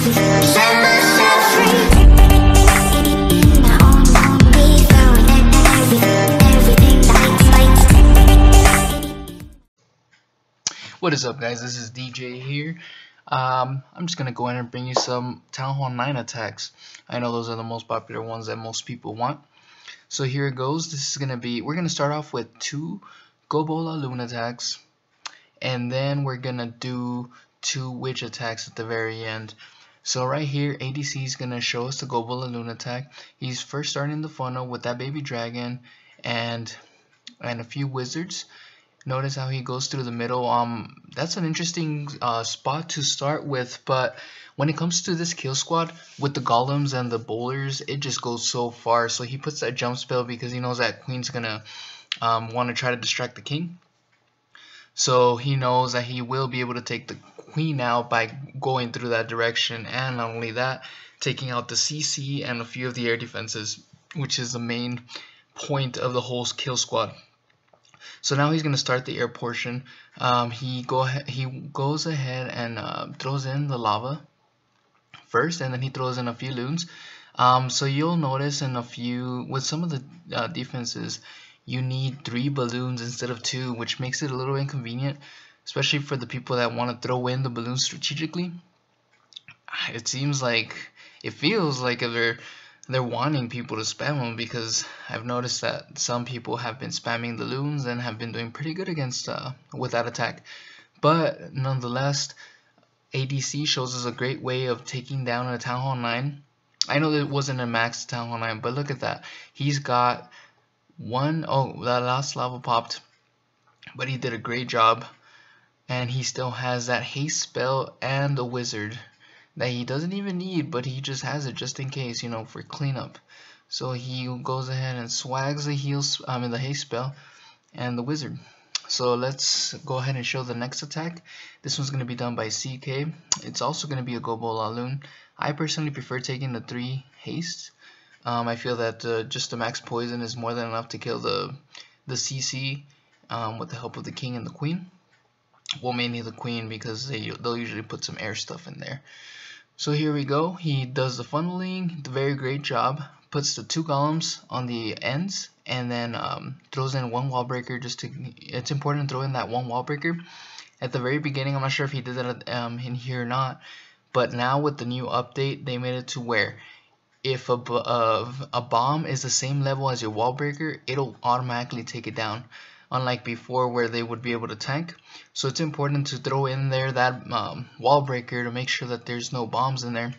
Set myself free. Now on me, throwing everything lights. What is up, guys? This is DJ here. I'm just gonna go in and bring you some Th9 attacks. I know those are the most popular ones that most people want. So here it goes. We're gonna start off with 2 Gobolaloon attacks, and then we're gonna do 2 witch attacks at the very end. So right here, ADC is gonna show us the Gobolaloon attack. He's first starting the funnel with that baby dragon and a few wizards. Notice how he goes through the middle. That's an interesting spot to start with, but when it comes to this kill squad with the golems and the bowlers, it just goes so far. So he puts that jump spell because he knows that queen's gonna want to try to distract the king. So he knows that he will be able to take the queen out by going through that direction, and not only that, taking out the CC and a few of the air defenses, which is the main point of the whole kill squad. So now he's going to start the air portion. He goes ahead and throws in the lava first, and then he throws in a few loons. So you'll notice with some of the defenses, you need 3 balloons instead of 2, which makes it a little inconvenient, especially for the people that want to throw in the balloons strategically. It feels like they're wanting people to spam them, because I've noticed that some people have been spamming the loons and have been doing pretty good against with that attack. But nonetheless, ADC shows us a great way of taking down a Th9. I know that it wasn't a max Th9, but look at that. He's got that last lava popped, but he did a great job, and he still has that haste spell and a wizard that he doesn't even need, but he just has it just in case, for cleanup. So he goes ahead and swags the the haste spell and the wizard. So let's go ahead and show the next attack. This one's going to be done by CK. It's also going to be a Gobolaloon. I personally prefer taking the 3 haste. I feel that just the max poison is more than enough to kill the CC with the help of the king and the queen. Well, mainly the queen, because they'll usually put some air stuff in there. So here we go. He does the funneling, very great job. Puts the 2 golems on the ends, and then throws in 1 wall breaker. It's important to throw in that 1 wall breaker at the very beginning. I'm not sure if he did that in here or not, but now with the new update, they made it to where if a bomb is the same level as your wall breaker, it'll automatically take it down, unlike before where they would be able to tank. So it's important to throw in there that wall breaker to make sure that there's no bombs in there,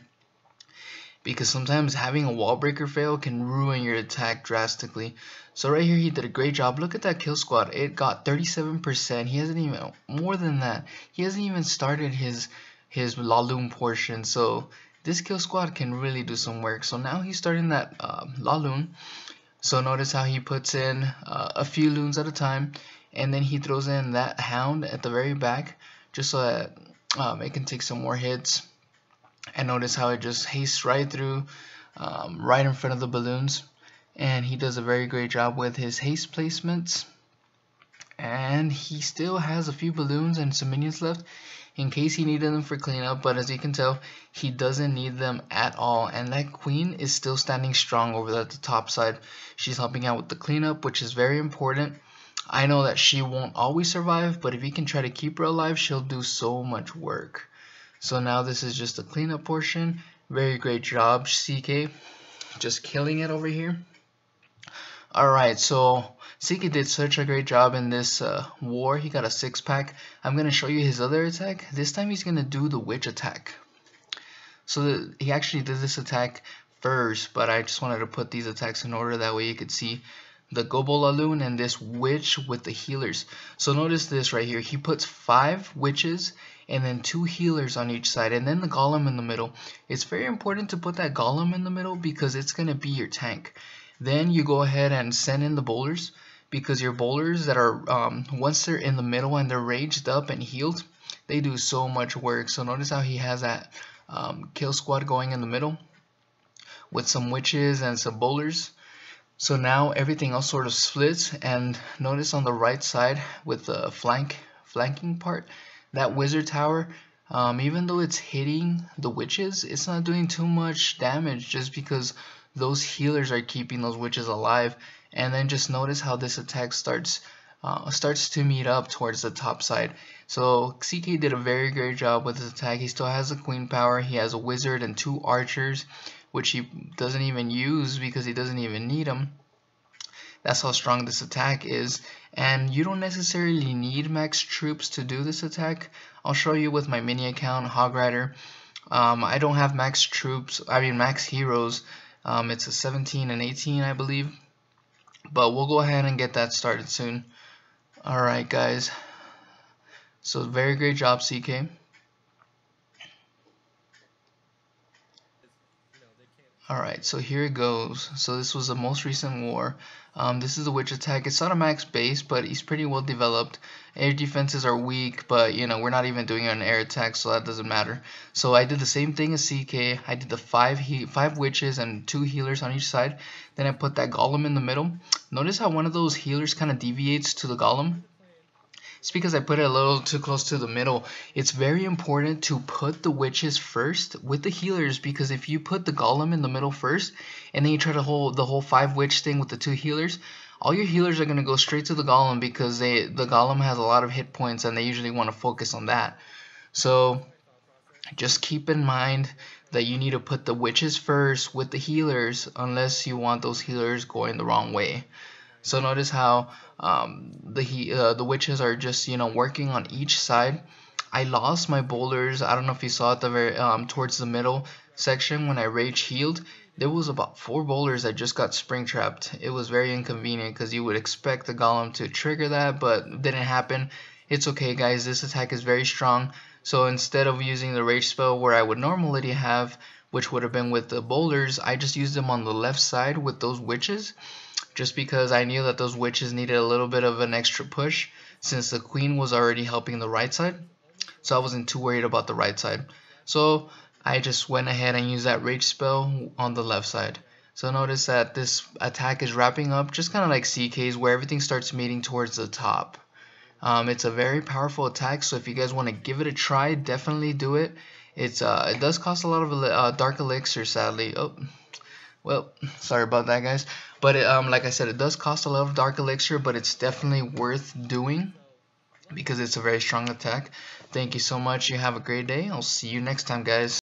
because sometimes having a wall breaker fail can ruin your attack drastically. So right here, he did a great job. Look at that kill squad. It got 37%. He hasn't even, more than that, he hasn't even started his Laloon portion. So this kill squad can really do some work. So now he's starting that Laloon. So notice how he puts in a few loons at a time, and then he throws in that hound at the very back, just so that it can take some more hits. And notice how it just hastes right through, right in front of the balloons. And he does a very great job with his haste placements. And he still has a few balloons and some minions left in case he needed them for cleanup, but as you can tell, he doesn't need them at all. And that queen is still standing strong over at the top side. She's helping out with the cleanup, which is very important. I know that she won't always survive, but if you can try to keep her alive, she'll do so much work. So now this is just the cleanup portion. Very great job, CK. Just killing it over here. Alright, so CK did such a great job in this war. He got a 6-pack. I'm going to show you his other attack. This time he's going to do the witch attack. So he actually did this attack first, but I just wanted to put these attacks in order. That way you could see the Gobolaloon and this witch with the healers. So notice this right here. He puts 5 witches and then 2 healers on each side, and then the golem in the middle. It's very important to put that golem in the middle because it's going to be your tank. Then you go ahead and send in the bowlers, because your bowlers that are once they're in the middle and they're raged up and healed, they do so much work. So notice how he has that kill squad going in the middle with some witches and some bowlers. So now everything else sort of splits, and notice on the right side with the flanking part, that wizard tower Even though it's hitting the witches, it's not doing too much damage just because those healers are keeping those witches alive. And then just notice how this attack starts to meet up towards the top side. So CK did a very great job with his attack. He still has a queen power, he has a wizard and 2 archers, which he doesn't even use because he doesn't even need them. That's how strong this attack is, and you don't necessarily need max troops to do this attack. I'll show you with my mini account, Hog Rider. I don't have max troops, max heroes. It's a 17 and 18, I believe, but we'll go ahead and get that started soon. Alright guys, so very great job CK. Alright, so here it goes. So this was the most recent war. This is the witch attack. It's not a max base, but he's pretty well developed. Air defenses are weak, but you know, we're not even doing an air attack, so that doesn't matter. So I did the same thing as CK. I did the 5 witches and 2 healers on each side. Then I put that golem in the middle. Notice how one of those healers kind of deviates to the golem. It's because I put it a little too close to the middle. It's very important to put the witches first with the healers, because if you put the golem in the middle first and then you try to hold the whole 5 witch thing with the 2 healers, all your healers are going to go straight to the golem because the golem has a lot of hit points and they usually want to focus on that. So just keep in mind that you need to put the witches first with the healers unless you want those healers going the wrong way. So notice how the witches are just, you know, working on each side. I lost my boulders. I don't know if you saw at the very towards the middle section when I rage healed. There was about 4 boulders that just got spring trapped. It was very inconvenient because you would expect the golem to trigger that, but it didn't happen. It's okay guys, this attack is very strong. So instead of using the rage spell where I would normally have, which would have been with the boulders, I just used them on the left side with those witches, just because I knew that those witches needed a little bit of an extra push since the queen was already helping the right side. So I wasn't too worried about the right side. So I just went ahead and used that rage spell on the left side. So notice that this attack is wrapping up just kind of like CK's, where everything starts meeting towards the top. It's a very powerful attack, so if you guys want to give it a try, definitely do it. It does cost a lot of dark elixir, sadly. Oh, well, sorry about that guys, but like I said, it does cost a lot of dark elixir, but it's definitely worth doing because it's a very strong attack. Thank you so much. You have a great day. I'll see you next time guys.